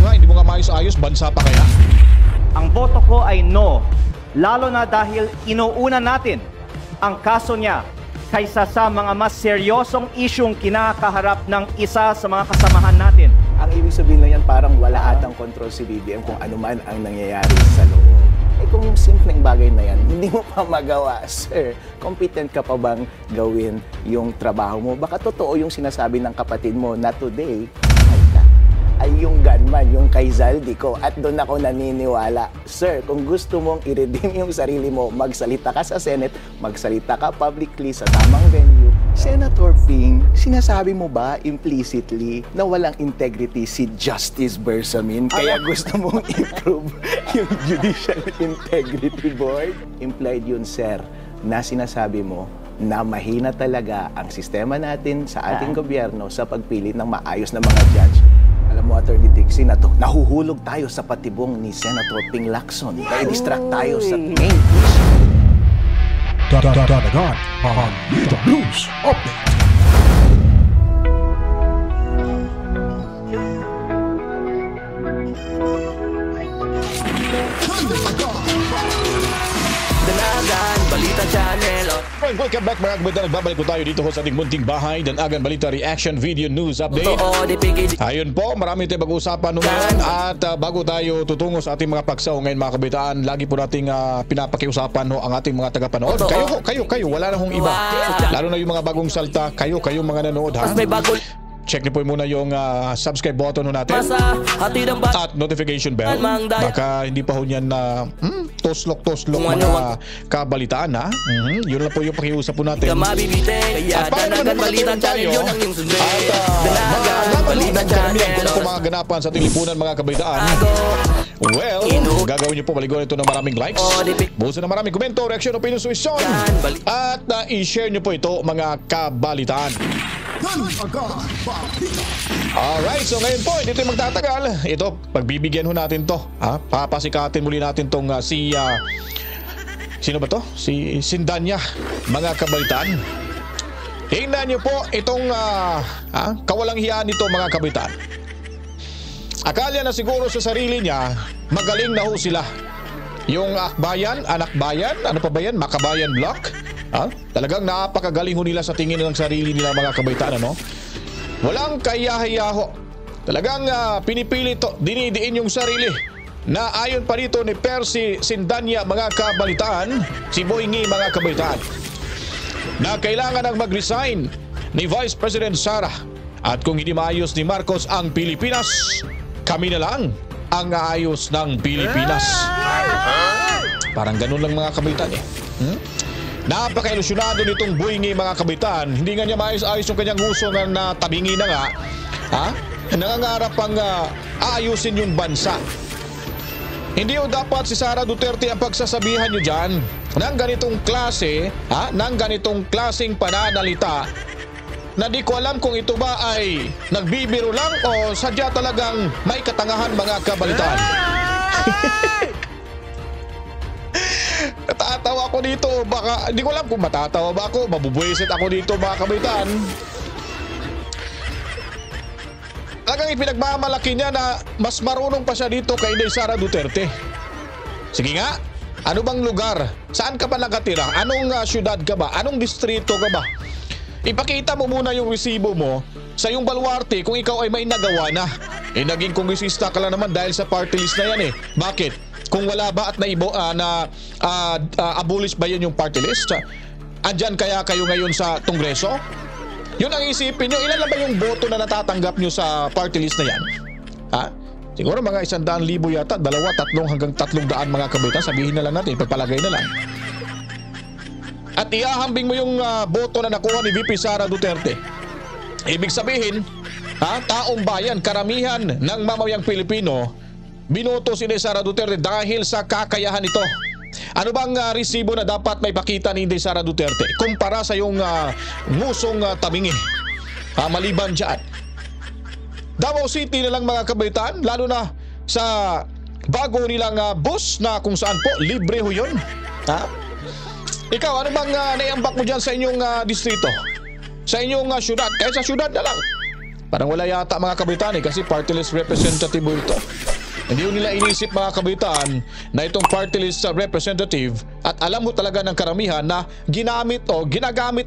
hindi mo nga maayos-ayos, bansa pa kaya? Ang boto ko ay no, lalo na dahil inuuna natin ang kaso niya kaysa sa mga mas seryosong isyong kinakaharap ng isa sa mga kasamahan natin. Ang ibig sabihin lang yan, parang wala atang control si BBM kung ano man ang nangyayari sa loob. Eh kung yung simpleng bagay na yan, hindi mo pa magawa, sir, competent ka pa bang gawin yung trabaho mo? Baka totoo yung sinasabi ng kapatid mo na today, ay yung gunman, yung kay Zaldico. At doon ako naniniwala. Sir, kung gusto mong i-redeem yung sarili mo, magsalita ka sa Senate, magsalita ka publicly sa tamang venue. Senator Ping, sinasabi mo ba implicitly na walang integrity si Justice Bersamin? Kaya gusto mong improve yung Judicial Integrity Board? Implied yun, sir, na sinasabi mo na mahina talaga ang sistema natin sa ating gobyerno sa pagpili ng maayos na mga judge. Alam mo, Attorney Dixie, na to, nahuhulog tayo sa patibong ni Senator Ping Lacson. Kaya distract tayo sa main issue. Dadagan on Dito News Update. Dalagan Balita Channel. Welcome back mga kabataan. Nagbabalik po tayo dito sa ating munting bahay. Danagan Balita Reaction Video News Update. Ayun po, marami tayong pag-uusapan ngayon. At bago tayo tutungo sa ating mga paksaw ngayon mga kabataan, lagi po nating pinapakiusapan ang ating mga tagapanood. Kayo, wala na hong iba. Lalo na yung mga bagong salta, kayo mga nanood ha. Check niyo po muna yung subscribe button natin at notification bell. Baka hindi pa ho niyan na toslok mga kabalitaan ha. Yun lang po yung pakiusap po natin. At para naman naman tayo at karamihan kung mga ganapan sa ating lipunan mga kabalitaan. Well, gagawin niyo po maligon ito ng maraming likes, buhusan ng maraming komento, reaksyon, opinion, suwisyon, at i-share niyo po ito mga kabalitaan. Alright, so ngayon po, hindi tayo magtatagal. Ito, pagbibigyan ho natin to. Papasikatin muli natin tong sino ba to? Si Sindanya, mga kabalitaan. Tingnan nyo po itong kawalang hiyaan nito mga kabalitaan. Akala na siguro sa sarili niya, magaling na ho sila. Yung akbayan, anak bayan, ano pa ba yan? Makabayan Block. Talagang napakagaling ho nila sa tingin ng sarili nila mga kabaitaan, ano? Walang kayahayaho. Talagang pinipilit dinidiin yung sarili na ayon pa rito ni Percy Sindanya mga kabalitaan, si Boyingi mga kabalitaan, na kailangan ng mag-resign ni Vice President Sara. At kung hindi maayos ni Marcos ang Pilipinas, kami na lang ang aayos ng Pilipinas. Parang ganun lang mga kabalitaan eh. Napaka-ilusyonado nitong Boyingi mga kabitan. Hindi nga niya maayos-ayos yung kanyang uso na tabingi na nga. Nangangarap pang aayusin yung bansa. Hindi o dapat si Sara Duterte ang pagsasabihan nyo dyan ng ganitong klase, ng ganitong klaseng pananalita na di ko alam kung ito ba ay nagbibiro lang o sadya talagang may katangahan mga kabalitan. Natatawa ako dito. Baka, hindi ko alam kung matatawa ba ako, mabubwisit ako dito mga kabitan. Talagang ipinagmamalaki niya na mas marunong pa siya dito kay Sara Duterte. Sige nga, ano bang lugar? Saan ka pa nakatira? Anong syudad ka ba? Anong distrito ka ba? Ipakita mo muna yung resibo mo sa yung baluarte kung ikaw ay may nagawa na. Naging kongresista ka lang naman dahil sa party list na yan eh. Bakit? Kung wala ba at abolish ba yun yung party list? Andyan kaya kayo ngayon sa Kongreso? Yun ang isipin nyo. Ilan lang ba yung boto na natatanggap nyo sa party list na yan? Siguro mga 100,000 yata, 2, 3 hanggang 300 mga kabitan. Sabihin na lang natin, pagpalagay na lang. At ihahambing mo yung boto na nakuha ni VP Sara Duterte. Ibig sabihin, taong bayan, karamihan ng mamamayang Pilipino, binoto si Sara Duterte dahil sa kakayahan nito. Ano bang resibo na dapat may pakita ni Sara Duterte kumpara sa yung ngusong tabingi? Maliban dyan, Davao City na lang mga kabaitan, lalo na sa bago nilang bus na kung saan po libre ho yun. Ikaw, ano bang naiambak mo dyan sa inyong distrito? Sa inyong syudad? Kahit sa syudad na lang. Parang wala yata mga kabitan kasi party list representative ito. Hindi yun nila inisip mga kabitan na itong party list representative at alam mo talaga ng karamihan na ginagamit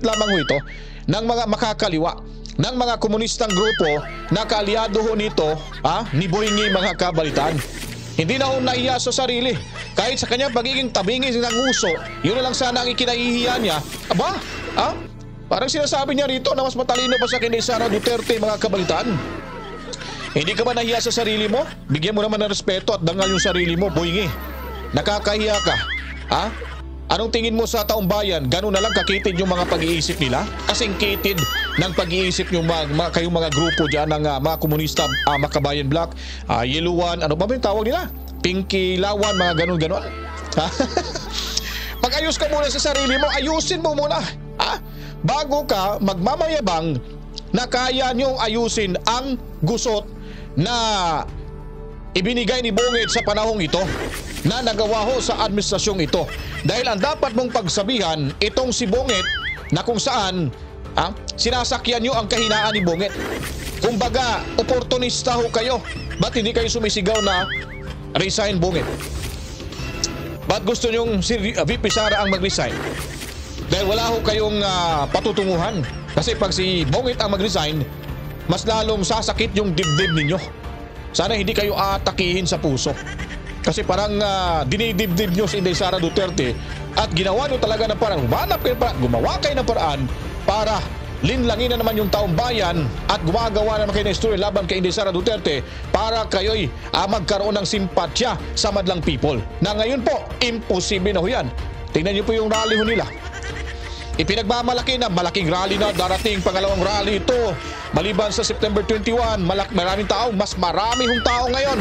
lamang ito ng mga makakaliwa, ng mga komunistang grupo na kaalyado ho nito ni Boyingi mga kabalitan. Hindi na ho naiya sa sarili. Kahit sa kanyang pagiging tabingin ng uso, yun na lang sana ang ikinahihiya niya. Aba, parang sinasabi niya rito na mas matalino pa sa kay Sara Duterte mga kabalitan. Hindi ka ba nahiya sa sarili mo? Bigyan mo naman ng respeto at dangal yung sarili mo, Boyingi. Nakakahiya ka. Anong tingin mo sa taong bayan? Ganun na lang kakitid yung mga pag-iisip nila? Kasing kitid ng pag-iisip yung kayong mga grupo dyan ng mga komunista, Makabayan Black, Yeluan, ano ba yung tawag nila? Pinky Lawan, mga ganun-ganon. Pag-ayos ka muna sa sarili mo, ayusin mo muna. Bago ka magmamayabang na kaya niyong ayusin ang gusot na ibinigay ni Bungit sa panahong ito na nagawa ho sa administrasyong ito. Dahil ang dapat mong pagsabihan itong si Bungit na kung saan sinasakyan nyo ang kahinaan ni Bungit. Kumbaga, oportunista ho kayo. Ba't hindi kayo sumisigaw na resign Bungit? Ba't gusto nyong si VP Sara ang mag-resign? Dahil wala ho kayong patutunguhan. Kasi pag si Bungit ang mag-resign, mas lalong sasakit yung dibdib ninyo. Sana hindi kayo atakihin sa puso. Kasi parang dinidibdib nyo si Inday Sara Duterte at ginawa nyo talaga ng parang gumawa kayo ng paraan para linlangin na naman yung taong bayan at gumagawa naman kayo ng story laban kay Inday Sara Duterte para kayo'y magkaroon ng simpatya sa madlang people. Na ngayon po, imposible na ho yan. Tingnan nyo po yung rally ho nila. Ipinagmamalaki na malaking rally na darating, pangalawang rally ito. Maliban sa September 21, maraming tao, mas marami hong tao ngayon.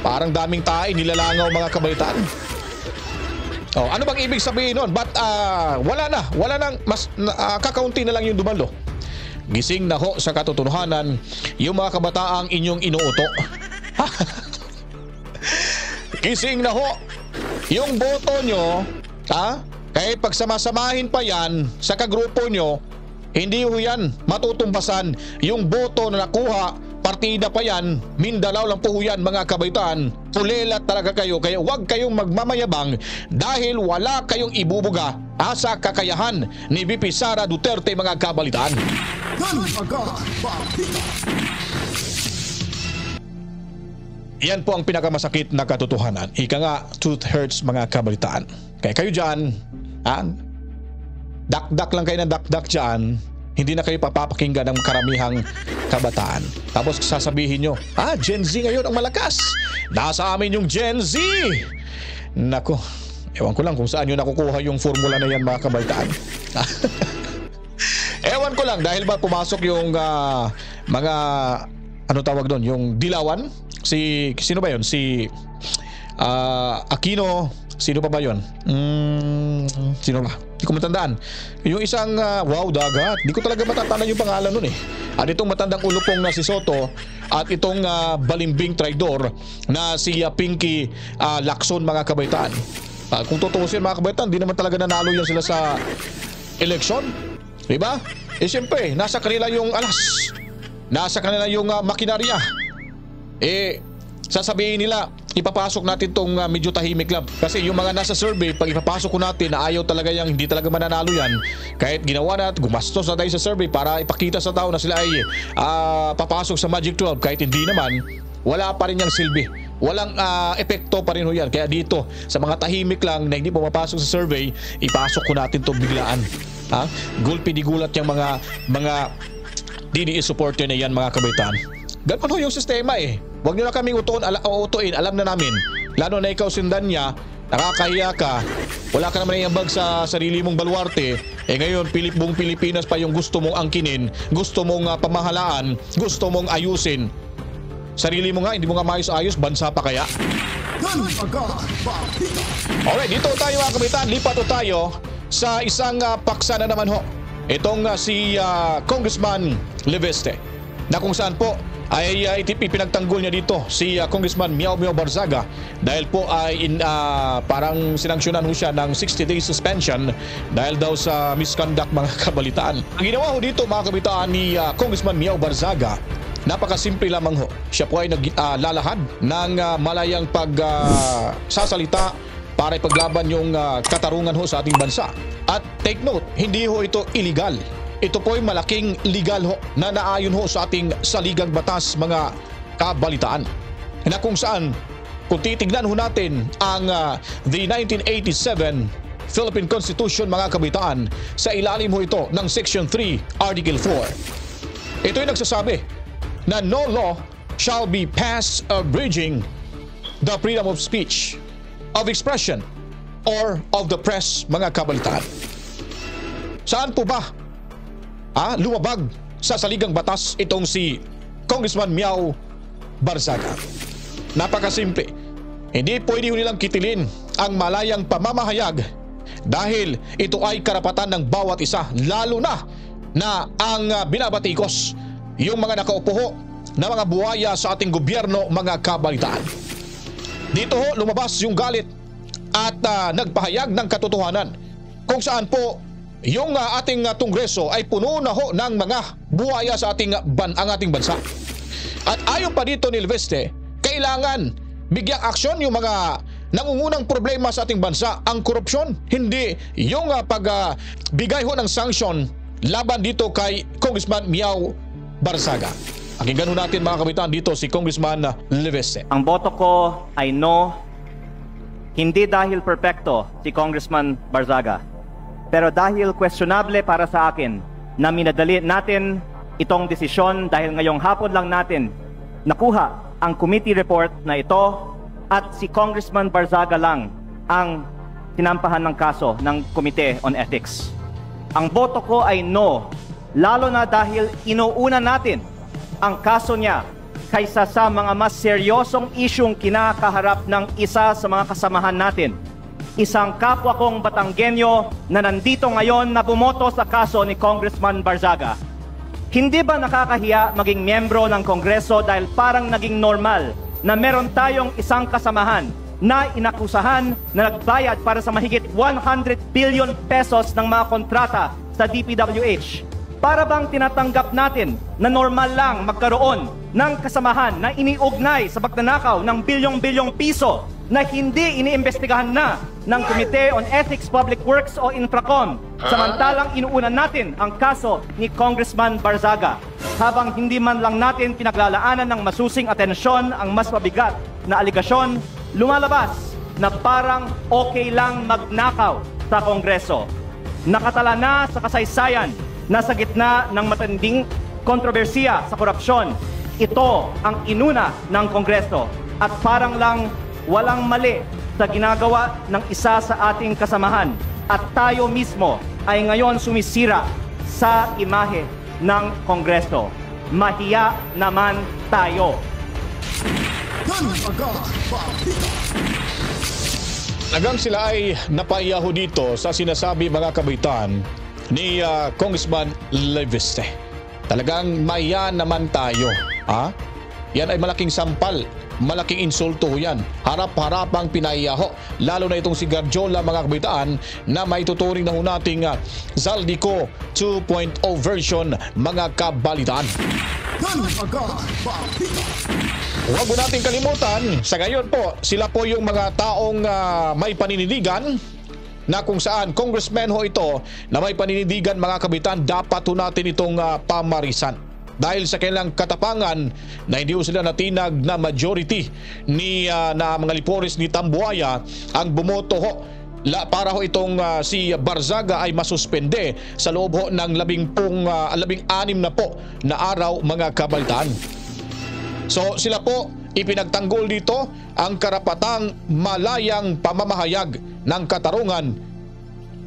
Parang daming tae, nilalangaw mga kabaitan. Ano bang ibig sabihin nun? But wala nang, mas kakaunti na lang yung dumalo. Gising na ho sa katotohanan yung mga kabataang inyong inuuto. Gising na ho yung boto nyo, kahit pagsamasamahin pa yan sa kagrupo nyo, hindi ho yan matutumbasan. Yung boto na nakuha, partida pa yan, Mindanao lang po yan mga kabaitan. Pulelat talaga kayo, kaya huwag kayong magmamayabang dahil wala kayong ibubuga sa kakayahan ni VP Sara Duterte mga kabalitaan. Yan po ang pinakamasakit na katotohanan. Ika nga, truth hurts mga kabalitaan. Kaya kayo dyan, dakdak lang kayo ng dakdak dyan, hindi na kayo papapakinggan ng karamihang kabataan. Tapos sasabihin nyo, Gen Z ngayon ang malakas. Nasa amin yung Gen Z. Nako, ewan ko lang kung saan nyo nakukuha yung formula na yan mga kabalitaan. Ewan ko lang dahil ba pumasok yung mga ano tawag doon, yung dilawan. Sino ba yun? Si Aquino. Sino pa ba yun? Sino ba? Hindi ko matandaan. Yung isang wow dagat. Hindi ko talaga matatandaan yung pangalan nun eh. At itong matandang ulupong na si Soto at itong balimbing traidor na si Pinky Lacson mga kabaitan. Kung tutuusin mga kabaitan, di naman talaga nanalo yan sila sa eleksyon. Diba? Siyempre, nasa kanila yung alas. Nasa kanila yung makinarya. Sasabihin nila, ipapasok natin tong medyo tahimik lang. Kasi yung mga nasa survey, pag ipapasok ko natin na ayaw talaga yung hindi talaga mananalo yan, kahit ginawa na at gumastos na tayo sa survey para ipakita sa tao na sila ay papasok sa Magic 12, kahit hindi naman, wala pa rin yung silbi. Walang epekto pa rin ho yan. Kaya dito, sa mga tahimik lang na hindi pumapasok sa survey, ipasok ko natin itong biglaan. Gulpi di gulat yung mga DDS supporter na yan mga kabaitan. Ganun ho yung sistema eh. Huwag nyo na kaming utuin, alam na namin. Lalo na ikaw sindan niya, nakakahiya ka, wala ka naman iambag sa sarili mong baluarte. Ngayon, buong Pilipinas pa yung gusto mong angkinin, gusto mong pamahalaan, gusto mong ayusin. Sarili mo nga, hindi mo nga maayos-ayos, bansa pa kaya? Alright, dito tayo mga kabitan, lipat tayo sa isang paksa na naman ho. Itong si Congressman Leveste, na kung saan po ay ipinagtanggol niya dito si Congressman Miao Barzaga dahil po ay parang sinangsyunan ho siya ng 60 days suspension dahil daw sa misconduct mga kabalitaan. Ang ginawa ho dito mga kabalitaan ni Congressman Miao Barzaga, napakasimple lamang ho. Siya po ay naglalahad ng malayang pagsasalita para ipaglaban yung katarungan ho sa ating bansa. At take note, hindi ho ito illegal. Ito po ay malaking legal ho na naayon ho sa ating saligang batas mga kabalitaan. Na kung saan, kung titignan ho natin ang the 1987 Philippine Constitution mga kabalitaan, sa ilalim ho ito ng Section 3, Article 4. Ito ay nagsasabi na no law shall be passed abridging the freedom of speech, of expression, or of the press mga kabalitaan. Saan po ba lumabag sa saligang batas itong si Congressman Miao Barzaga? Napakasimple. Hindi pwede nilang kitilin ang malayang pamamahayag dahil ito ay karapatan ng bawat isa, lalo na ang binabatikos yung mga nakaupo ho na mga buhaya sa ating gobyerno mga kabalitaan. Dito ho lumabas yung galit at nagpahayag ng katotohanan kung saan po yung ating Kongreso ay puno na ho ng mga buhaya sa ang ating bansa. At ayon pa dito ni Leveste, kailangan bigyang aksyon yung mga nangungunang problema sa ating bansa, ang korupsyon, hindi yung pagbigay ho ng sanction laban dito kay Congressman Miao Barzaga. Pakinggan ho natin mga kabitan dito si Congressman Leveste. Ang boto ko ay no, hindi dahil perpekto si Congressman Barzaga, pero dahil questionable para sa akin na minadali natin itong desisyon dahil ngayong hapon lang natin nakuha ang committee report na ito at si Congressman Barzaga lang ang sinampahan ng kaso ng Committee on Ethics. Ang boto ko ay no, lalo na dahil inuuna natin ang kaso niya kaysa sa mga mas seryosong isyong kinakaharap ng isa sa mga kasamahan natin. Isang kapwa kong Batanggenyo na nandito ngayon na bumoto sa kaso ni Congressman Barzaga. Hindi ba nakakahiya maging miyembro ng Kongreso dahil parang naging normal na meron tayong isang kasamahan na inakusahan na nagbayad para sa mahigit 100 billion pesos ng mga kontrata sa DPWH? Para bang tinatanggap natin na normal lang magkaroon ng kasamahan na iniugnay sa pagnanakaw ng bilyong-bilyong piso na hindi iniimbestigahan na ng Committee on Ethics, Public Works o Infracom, samantalang inuunan natin ang kaso ni Congressman Barzaga, habang hindi man lang natin pinaglalaanan ng masusing atensyon ang mas mabigat na aligasyon, lumalabas na parang okay lang magnakaw sa Kongreso. Nakatala na sa kasaysayan na sa gitna ng matinding kontrobersiya sa korupsyon, ito ang inuna ng Kongreso at parang lang walang mali sa ginagawa ng isa sa ating kasamahan at tayo mismo ay ngayon sumisira sa imahe ng Kongreso. Mahiya naman tayo. Nagang sila ay napaiyaho dito sa sinasabi mga kabitan ni Congressman Leveste. Talagang mahiya naman tayo. Yan ay malaking sampal, malaking insulto yan. Harap-harapang pinaiyaho. Lalo na itong si Garjola mga kabitaan na may tuturing na ho nating Zaldico 2.0 version mga kabalitaan. Huwag mo natin kalimutan, sa ngayon po, sila po yung mga taong may paninindigan na kung saan congressman ho ito na may paninindigan mga kabitan, dapat ho natin itong pamarisan. Dahil sa kanilang katapangan na hindi sila natinag na majority na mga liporis ni Tambuaya ang bumoto ho para ho itong si Barzaga ay masuspende sa loob ho ng 16 na po na araw mga kabalitaan. So sila po ipinagtanggol dito ang karapatang malayang pamamahayag ng katarungan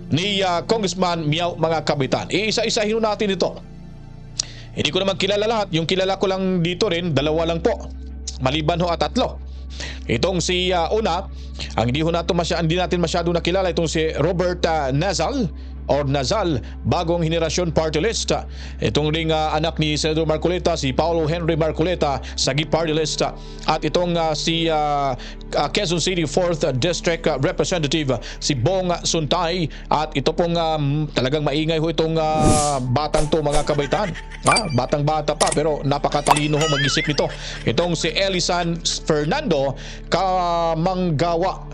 ni Congressman Miao mga kabitan. Iisa-isahin natin ito. Hindi ko naman kilala lahat. Yung kilala ko lang dito rin, 2 lang po. Maliban ho at 3. Itong si ang hindi natin masyado nakilala, itong si Robert Nazal. or Nazal Bagong Henerasyon Party List. Itong ring anak ni Senador Marcoleta, si Paulo Henry Marcoleta, Sagi Party List. At itong si Quezon City 4th District Representative, si Bong Suntay. At ito pong talagang maingay ho itong batang to, mga kabaitan. Batang-bata pa pero napakatalino ho mag-isip nito. Itong si Elisan Fernando Kamanggawa,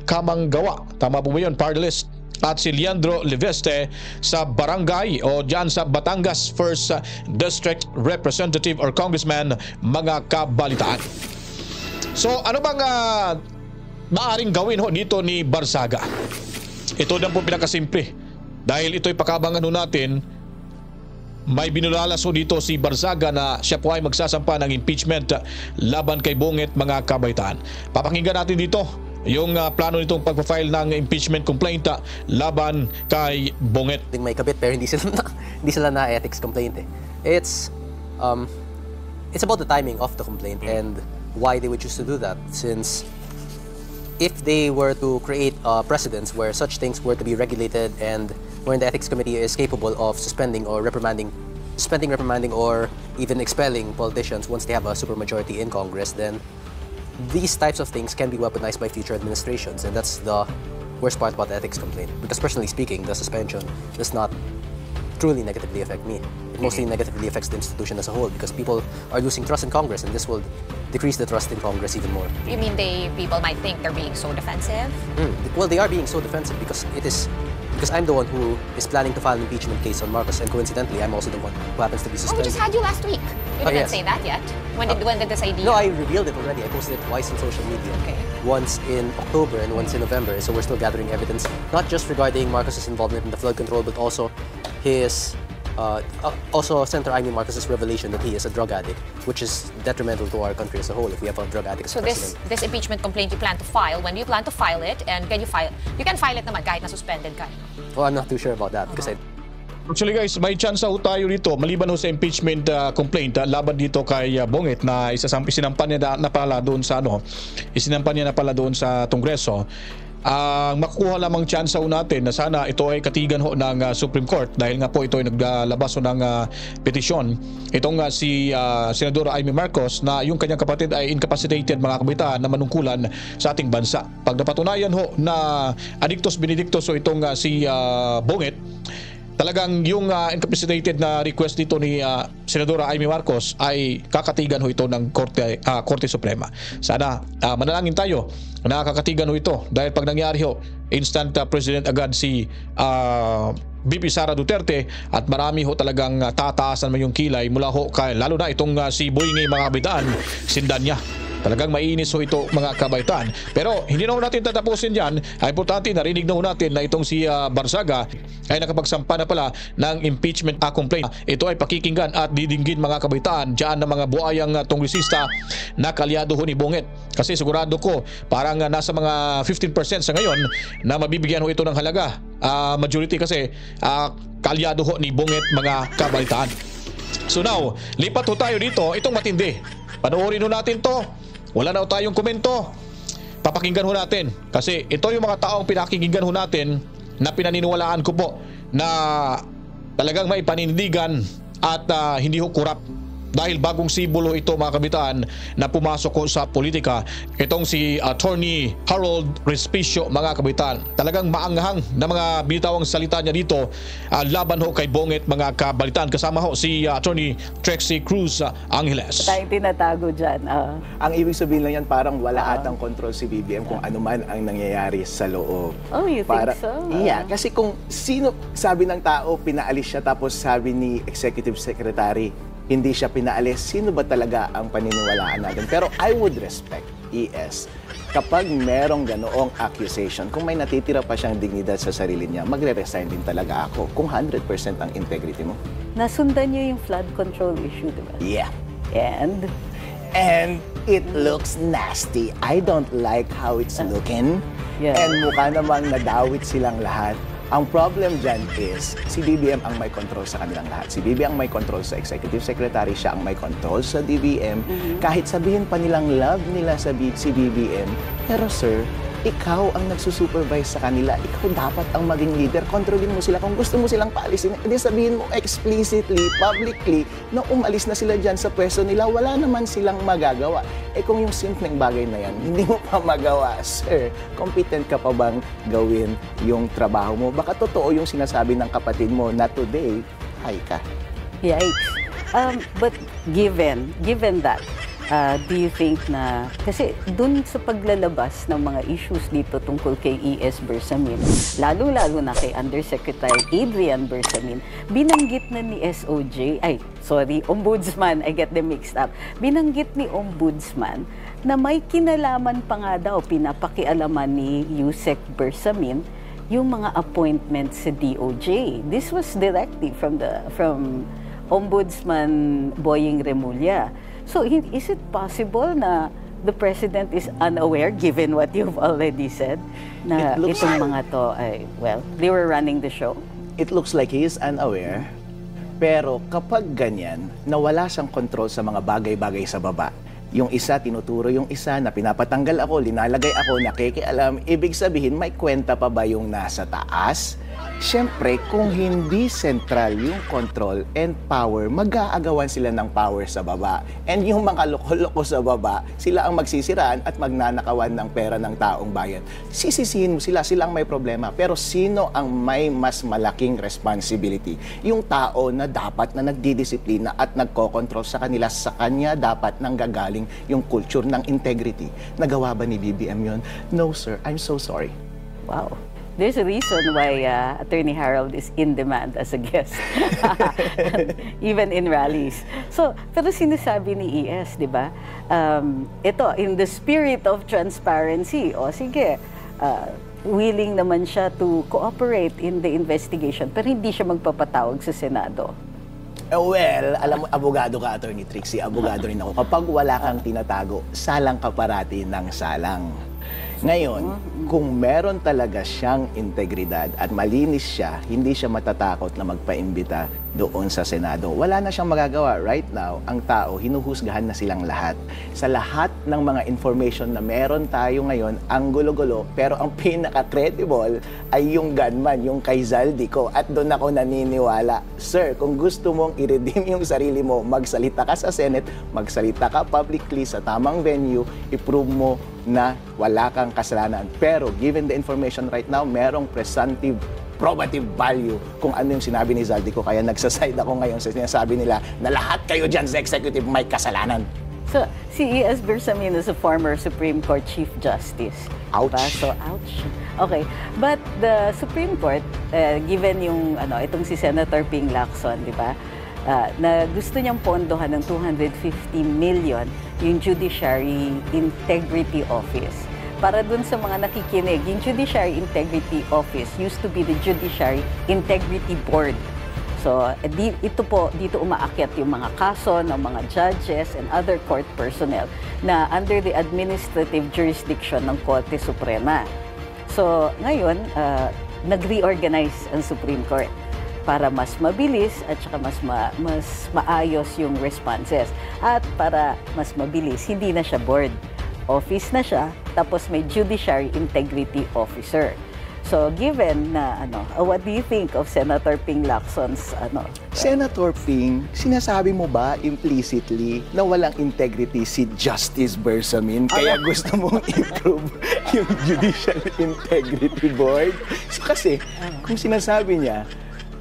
tama po ba yun, Party List. At si Leandro Leveste sa barangay o dyan sa Batangas 1st District Representative or Congressman, mga kabalitaan. So ano bang maaring gawin ho dito ni Barzaga? Ito lang po pinakasimple. Dahil ito'y pakabangan ho natin, may binulalas ho dito si Barzaga na siya po ay magsasampa ng impeachment laban kay Bonget, mga kabaitaan. Papakinggan natin dito yung plano nitong pagpa-file ng impeachment complaint laban kay Bonget. May kabit pero hindi sila na ethics complaint eh. It's about the timing of the complaint and why they would choose to do that, since if they were to create precedents where such things were to be regulated and wherein the ethics committee is capable of suspending, reprimanding, or even expelling politicians once they have a supermajority in Congress, then these types of things can be weaponized by future administrations, and that's the worst part about the ethics complaint. Because personally speaking, the suspension does not truly negatively affect me. It mostly negatively affects the institution as a whole, because people are losing trust in Congress, and this will decrease the trust in Congress even more. You mean people might think they're being so defensive? Well, they are being so defensive because I'm the one who is planning to file an impeachment case on Marcos, and coincidentally, I'm also the one who happens to be Oh, we suspended. just had you last week. You didn't yes. say that yet. When did this idea? No, I revealed it already. I posted it twice on social media. Okay. Once in October and once in November. So we're still gathering evidence, not just regarding Marcos's involvement in the flood control, but also his Senator Amy Marcos's revelation that he is a drug addict, which is detrimental to our country as a whole if we have a drug addict So president. this impeachment complaint you plan to file, when do you plan to file it? And can you file? You can file it naman kahit na suspended ka. Well, I'm not too sure about that because Actually guys, may chance ho tayo dito maliban ho sa impeachment complaint laban dito kay Bonget na isinampan niya na pala doon sa isinampan niya na pala doon sa Kongreso. Makukuha lamang chance ho natin na sana ito ay katigan ho ng Supreme Court dahil nga po ito ay naglabas ho ng petisyon. Itong si Senadora Amy Marcos na yung kanyang kapatid ay incapacitated, mga kabataan, na manungkulan sa ating bansa. Pag napatunayan ho na addictus benedictus ho itong si Bonget, talagang yung incapacitated na request dito ni Senadora Amy Marcos ay kakatigan ho ito ng Korte Suprema. Sana manalangin tayo na kakatigan ho ito dahil pag nangyari ho, instant president agad si BP Sara Duterte at marami ho talagang tataasan man yung kilay mula ho kay lalo na itong si Boyingay, mga kabataan, sindan niya. Talagang mainis ho ito, mga kabaitan. Pero hindi na ho natin tatapusin yan. Ay importante, narinig na ho natin na itong si Barzaga ay nakapagsampa na pala ng impeachment complaint. Ito ay pakikinggan at didinggin, mga kabaitaan, dyan ng mga buayang kongresista na kalyado ho ni Bonget. Kasi sigurado ko parang nasa mga 15% sa ngayon na mabibigyan ho ito ng halaga. Majority kasi kalyado ho ni Bonget, mga kabaitaan. So now, lipat ho tayo dito. Itong matindi. Panoorin ho natin to. Wala na tayong komento. Papakinggan ho natin. Kasi ito yung mga taong pinakikinggan ho natin na pinaniniwalaan ko po na talagang may panindigan at hindi ho kurap. Dahil bagong simbolo ito, mga kabitaan, na pumasok ko sa politika. Itong si Attorney Harold Respicio, mga kabitaan. Talagang maanghang na mga bitawang salita niya dito laban ho kay Bonget, mga kabalitaan. Kasama ho si Attorney Trixie Cruz Angeles. Tayong tinatago dyan. Ang ibig sabihin lang yan, parang wala atang control si BBM kung ano man ang nangyayari sa loob. Oh, you think so? Yeah, kasi kung sino, sabi ng tao, pinaalis siya, tapos sabi ni Executive Secretary, hindi siya pinaalis, sino ba talaga ang paniniwalaan natin? Pero I would respect ES kapag merong ganoong accusation, kung may natitira pa siyang dignidad sa sarili niya, magre-resign din talaga ako kung 100% ang integrity mo. Nasundan niyo yung flood control issue, di ba? Yeah. And it looks nasty. I don't like how it's looking. Yeah. And mukha namang nadawit silang lahat. Ang problem dyan is, si BBM ang may control sa kanilang lahat. Si BBM ang may control sa Executive Secretary, siya ang may control sa DBM. Kahit sabihin pa nilang love nila si BBM, pero sir, ikaw ang nagsusupervise sa kanila. Ikaw dapat ang maging leader. Kontrolin mo sila. Kung gusto mo silang paalisin, hindi sabihin mo explicitly, publicly, na umalis na sila dyan sa pwesto nila, wala naman silang magagawa. Kung yung simpleng bagay na yan, hindi mo pa magawa, sir, competent ka pa bang gawin yung trabaho mo? Baka totoo yung sinasabi ng kapatid mo na today, ay ka. Yikes. But given that, do you think na, kasi dun sa paglalabas ng mga issues dito tungkol kay E.S. Bersamin, lalo-lalo na kay Undersecretary Adrian Bersamin, binanggit na ni Ombudsman, I get them mixed up, binanggit ni Ombudsman na may kinalaman pa nga daw, pinapakialaman ni Yusek Bersamin, yung mga appointments sa DOJ. This was directly from Ombudsman Boying Remulla. So, is it possible na the President is unaware, given what you've already said, na itong mga to ay, well, they were running the show? It looks like he is unaware, pero kapag ganyan, nawala siyang control sa mga bagay-bagay sa baba. Yung isa, tinuturo yung isa, na pinapatanggal ako, linalagay ako, nakikialam, ibig sabihin, may kwenta pa ba yung nasa taas? Siyempre, kung hindi central yung control and power, mag-aagawan sila ng power sa baba. And yung mga loko-loko sa baba, sila ang magsisiraan at magnanakawan ng pera ng taong bayan. Sisisihin mo sila, sila ang may problema. Pero sino ang may mas malaking responsibility? Yung tao na dapat na nagdidisiplina at nagkokontrol sa kanila, sa kanya dapat nanggagaling yung culture ng integrity. Nagawa ba ni BBM yun? No, sir. I'm so sorry. Wow. There's a reason why Attorney Harold is in demand as a guest, even in rallies. So, pero sinasabi ni ES, di ba? Ito, in the spirit of transparency, o sige, willing naman siya to cooperate in the investigation, pero hindi siya magpapatawag sa Senado. Well, alam mo, abogado ka, Attorney Trixie, abogado rin ako. Kapag wala kang tinatago, salang ka parati ng salang. Ngayon, kung meron talaga siyang integridad at malinis siya, hindi siya matatakot na magpaimbita doon sa Senado. Wala na siyang magagawa. Right now, ang tao, hinuhusgahan na silang lahat. Sa lahat ng mga information na meron tayo ngayon, ang gulo-gulo, pero ang pinaka-credible ay yung gunman, yung kay Zaldico. At doon ako naniniwala. Sir, kung gusto mong i-redeem yung sarili mo, magsalita ka sa Senate, magsalita ka publicly sa tamang venue, i-prove mo na wala kang kasalanan. Pero given the information right now, merong presumptive probative value kung ano yung sinabi ni Zaldico. Kaya nagsaside ako ngayon sa sinasabi nila na lahat kayo dyan sa executive may kasalanan. So, si E.S. Bersamin is a former Supreme Court Chief Justice. Ouch. Diba? So, ouch. Okay. But the Supreme Court, given yung, itong si Senator Ping Lacson, di ba? Na gusto niyang pondohan ng 250 million yung Judiciary Integrity Office. Para dun sa mga nakikinig, yung Judiciary Integrity Office used to be the Judiciary Integrity Board. So, dito umaakyat yung mga kaso ng mga judges and other court personnel na under the administrative jurisdiction ng Korte Suprema. So, ngayon, nag-reorganize ang Supreme Court para mas mabilis at saka mas maayos yung responses. At para mas mabilis, hindi na siya board. Office na siya, tapos may Judiciary Integrity Officer. So, given na, what do you think of Senator Ping Lacson's, Senator Ping, sinasabi mo ba implicitly na walang integrity si Justice Bersamin? Kaya gusto mong improve yung Judicial Integrity Board? So, kasi, kung sinasabi niya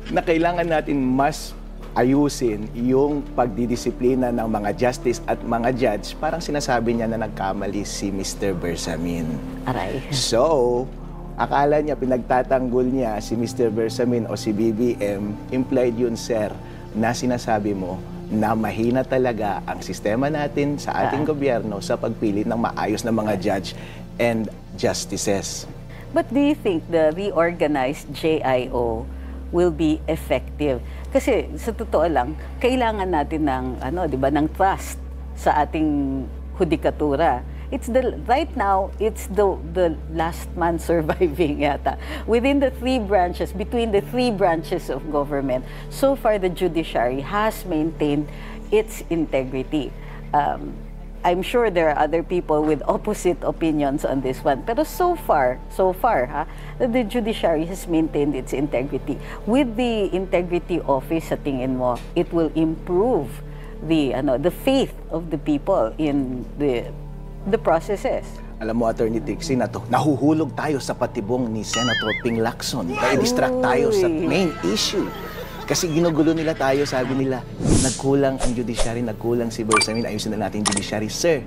na kailangan natin mas ayusin yung pagdidisiplina ng mga justice at mga judge, parang sinasabi niya na nagkamali si Mr. Bersamin. Aray. So, akala niya, pinagtatanggol niya si Mr. Bersamin o si BBM, implied yun, sir, na sinasabi mo na mahina talaga ang sistema natin sa ating gobyerno sa pagpili ng maayos na mga judge and justices. But do you think the reorganized JIO will be effective? Kasi sa totoo lang, kailangan natin ng di ba, ng trust sa ating hudikatura. Right now, it's the last man surviving yata. Within the three branches, between the three branches of government, so far the judiciary has maintained its integrity. I'm sure there are other people with opposite opinions on this one. Pero so far, the judiciary has maintained its integrity. With the integrity office, sa tingin mo, it will improve the faith of the people in the processes. Alam mo, Attorney Trixie, nahuhulog tayo sa patibong ni Senator Ping Lacson. Kaya distract tayo sa main issue. Kasi ginugulo nila tayo, sabi nila, nagkulang ang judiciary, nagkulang si Bersamin, ayusin na natin yung judiciary. Sir,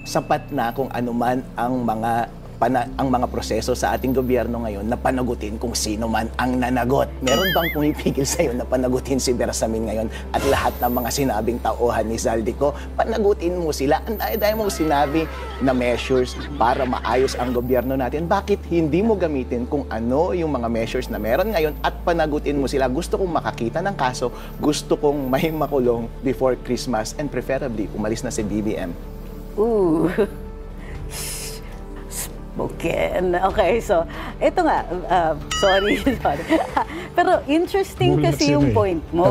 sapat na kung anuman ang mga proseso sa ating gobyerno ngayon na panagutin kung sino man ang nanagot. Meron bang pumipigil sa'yo na panagutin si Bersamin ngayon at lahat ng mga sinabing tauhan ni Zaldico? Panagutin mo sila. Ang dahil mong sinabi na measures para maayos ang gobyerno natin. Bakit hindi mo gamitin kung ano yung mga measures na meron ngayon at panagutin mo sila? Gusto kong makakita ng kaso. Gusto kong may makulong before Christmas and preferably umalis na si BBM. Ooh. Okay, so ito nga, sorry. Pero interesting kasi yung point mo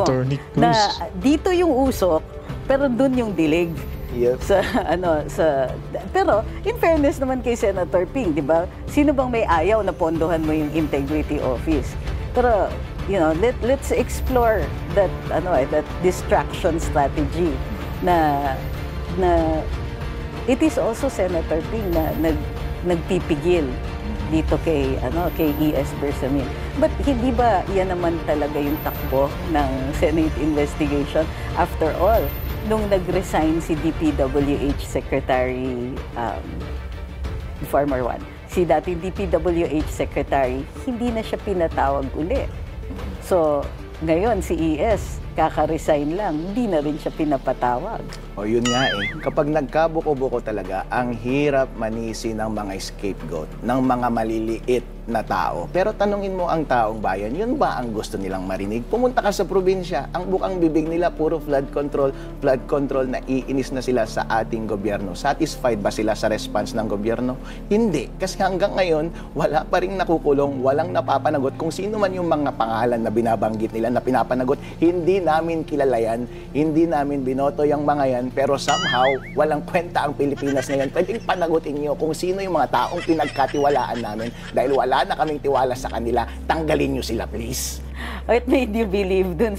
na dito yung usok, pero dun yung dilig. Yep. Pero in fairness naman kay Senator Ping, di ba? Sino bang may ayaw na pondohan mo yung integrity office? Pero let's explore that distraction strategy na it is also Senator Ping na nagpipigil dito kay ES Bersamin. But hindi ba yan naman talaga yung takbo ng Senate investigation? After all, nung nag-resign si DPWH Secretary Farmer One, si dating DPWH Secretary, hindi na siya pinatawag uli. So, ngayon si ES, kaka-resign lang, hindi na rin siya pinapatawag. O yun nga kapag nagkabuko-buko talaga, ang hirap manisi ng mga scapegoat, ng mga maliliit na tao. Pero tanungin mo ang taong bayan, yun ba ang gusto nilang marinig? Pumunta ka sa probinsya, ang bukang bibig nila puro flood control, na iinis na sila sa ating gobyerno. Satisfied ba sila sa response ng gobyerno? Hindi. Kasi hanggang ngayon, wala pa rin nakukulong, walang napapanagot. Kung sino man yung mga pangalan na binabanggit nila na pinapanagot, hindi namin kilala yan, hindi namin binoto yung mga yan, pero somehow, walang kwenta ang Pilipinas ngayon. Pwedeng panagutin nyo kung sino yung mga taong pinagkatiwalaan namin dahil wala na kaming tiwala sa kanila, tanggalin nyo sila, please. What made you believe dun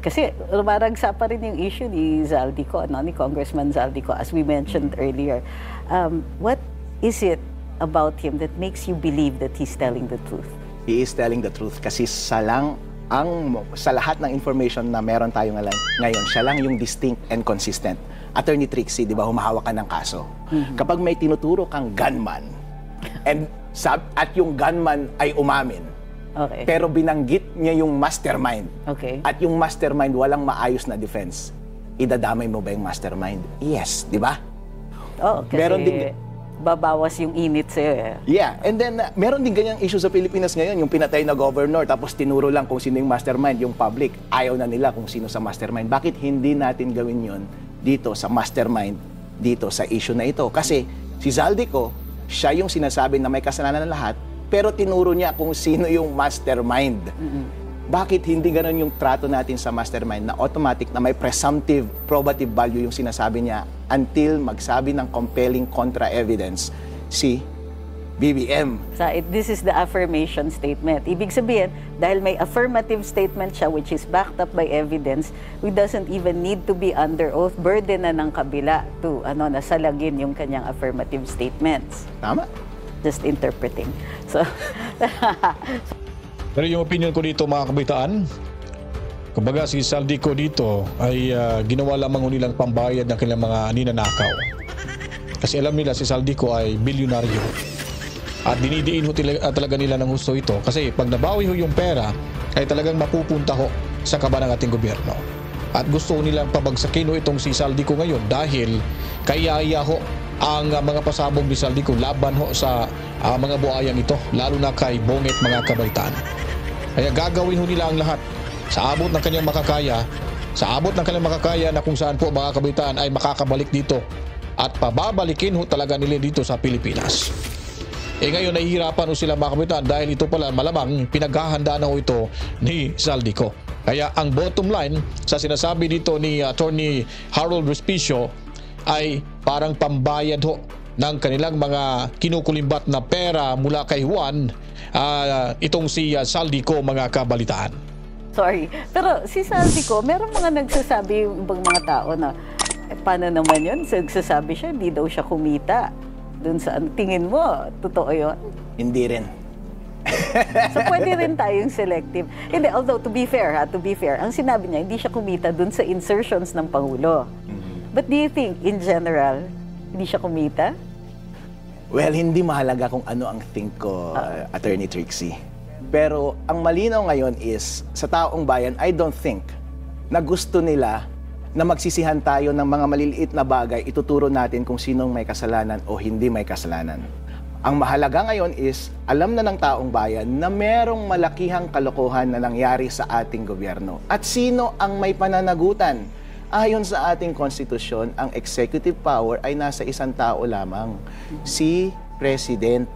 kasi rumaragsa pa rin yung issue ni Zaldico, ni Congressman Zaldico, as we mentioned earlier. What is it about him that makes you believe that he's telling the truth? He is telling the truth kasi sa lahat ng information na meron tayo ngayon, siya lang yung distinct and consistent. Attorney Trixie, di ba, humahawak ka ng kaso. Kapag may tinuturo kang gunman, at yung gunman ay umamin, okay, pero binanggit niya yung mastermind, okay, at yung mastermind walang maayos na defense, idadamay mo ba yung mastermind? Yes, di ba? Oh, kasi meron din babawas yung init sa'yo. Yeah, and then meron din ganyang issue sa Pilipinas ngayon, yung pinatay na governor tapos tinuro lang kung sino yung mastermind, yung public ayaw na nila kung sino sa mastermind. Bakit hindi natin gawin yon dito sa mastermind, dito sa issue na ito? Kasi si Zaldico, siya yung sinasabi na may kasalanan na lahat, pero tinuro niya kung sino yung mastermind. Bakit hindi ganun yung trato natin sa mastermind na automatic na may presumptive probative value yung sinasabi niya until magsabi ng compelling contra-evidence si BBM? So, this is the affirmation statement. Ibig sabihin, dahil may affirmative statement siya which is backed up by evidence, we doesn't even need to be under oath. Burden na ng kabila to nasalagin yung kanyang affirmative statements. Tama. Just interpreting. So, pero yung opinion ko dito, mga kabitaan, kumbaga si Zaldico dito ay ginawa lamang nilang pambayad ng kanilang mga ninanakaw. Kasi alam nila si Zaldico ay bilyonaryo. At dinidiin talaga nila ng gusto ito. Kasi pag nabawi yung pera, ay talagang mapupunta sa kaba ng ating gobyerno. At gusto nilang pabagsakin itong si Zaldico ngayon dahil kaya ang mga pasabog ni Zaldico laban sa mga buayang ito, lalo na kay Bonget, mga kabaitaan. Kaya gagawin nila ang lahat sa abot ng kanyang makakaya, na kung saan po, mga kabaitaan, ay makakabalik dito at pababalikin talaga nila dito sa Pilipinas. Ngayon nahihirapan sila, mga kabaitaan, dahil ito pala malamang pinaghahandaan ito ni Zaldico. Kaya ang bottom line sa sinasabi dito ni Attorney Harold Respicio, ay parang pambayad ho ng kanilang mga kinukulimbat na pera mula kay Juan, itong si Saldico, mga kabalitaan. Sorry, pero si Saldico, meron mga nagsasabi yung ibang mga tao na paano naman yun? Nagsasabi siya, hindi daw siya kumita. Doon sa tingin mo, totoo yun? Hindi rin. So pwede rin tayong selective. Hindi, although to be fair, ang sinabi niya, hindi siya kumita doon sa insertions ng Pangulo. But do you think, in general, hindi siya kumita? Well, hindi mahalaga kung ano ang think ko, Attorney Trixie. Pero ang malinaw ngayon is, sa taong bayan, I don't think na gusto nila na magsisihan tayo ng mga maliliit na bagay, ituturo natin kung sinong may kasalanan o hindi may kasalanan. Ang mahalaga ngayon is, alam na ng taong bayan na merong malakihang kalokohan na nangyari sa ating gobyerno. At sino ang may pananagutan? Ayon sa ating konstitusyon, ang executive power ay nasa isang tao lamang, si President.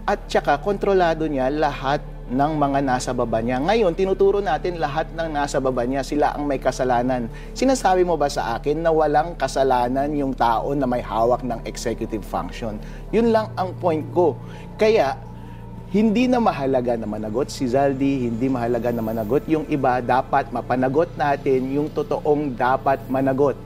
At saka kontrolado niya lahat ng mga nasa baba niya. Ngayon, tinuturo natin lahat ng nasa baba niya, sila ang may kasalanan. Sinasabi mo ba sa akin na walang kasalanan yung tao na may hawak ng executive function? Yun lang ang point ko. Kaya, hindi na mahalaga na managot si Zaldi, hindi mahalaga na managot yung iba, dapat mapanagot natin yung totoong dapat managot.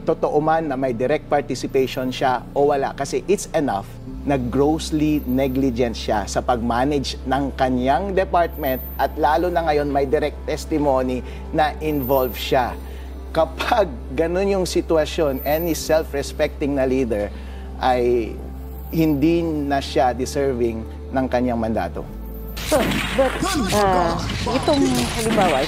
Totoo man na may direct participation siya o wala, kasi it's enough na grossly negligent siya sa pag-manage ng kanyang department at lalo na ngayon may direct testimony na involved siya. Kapag ganun yung sitwasyon, any self-respecting na leader ay hindi na siya deserving ng kanyang mandato. But itong halimbawa,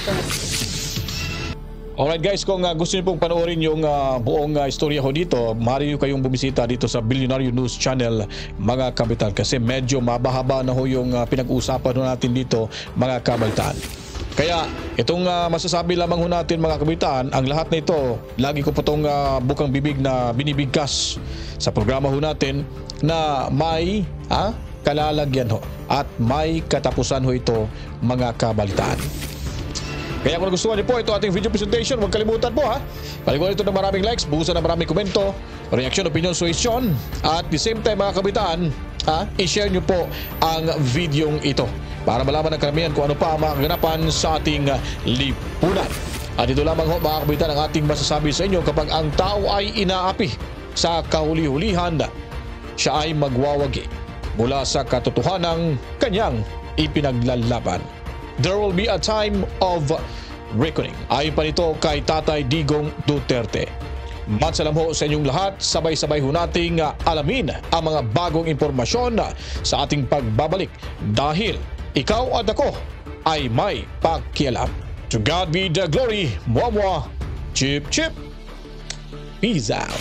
Alright guys, kung gusto niyo pong panoorin yung buong istorya ho dito, maaari niyo kayong bumisita dito sa Billionaire News Channel, mga kabitan, kasi medyo mabahaba na ho yung pinag-uusapan ho natin dito, mga kabitan. Kaya itong masasabi lamang ho natin, mga kabitan, ang lahat na ito, lagi ko po itong bukang bibig na binibigkas sa programa ho natin na may kalalagyan ho at may katapusan ho ito, mga kabalitaan. Kaya kung nagustuhan niyo po ito ating video presentation, huwag kalimutan po paliguan ito ng maraming likes, buhusan ng maraming komento, reaksyon, opinion, suggestion, at the same time, mga kabitaan, i-share niyo po ang videong ito para malaman ng karamihan kung ano pa ang mga kaganapan sa ating lipunan. At ito lamang ho, mga kabitaan, ang ating masasabi sa inyo: kapag ang tao ay inaapi sa kahuli-hulihan, siya ay magwawagi mula sa katotohanang kanyang ipinaglalaban. There will be a time of reckoning. Ayon pa nito kay Tatay Digong Duterte. Matsalam ho sa inyong lahat, sabay-sabay ho nating alamin ang mga bagong impormasyon sa ating pagbabalik dahil ikaw at ako ay may pakialam. To God be the glory. Mwah-mwah. Chip chip. Peace out.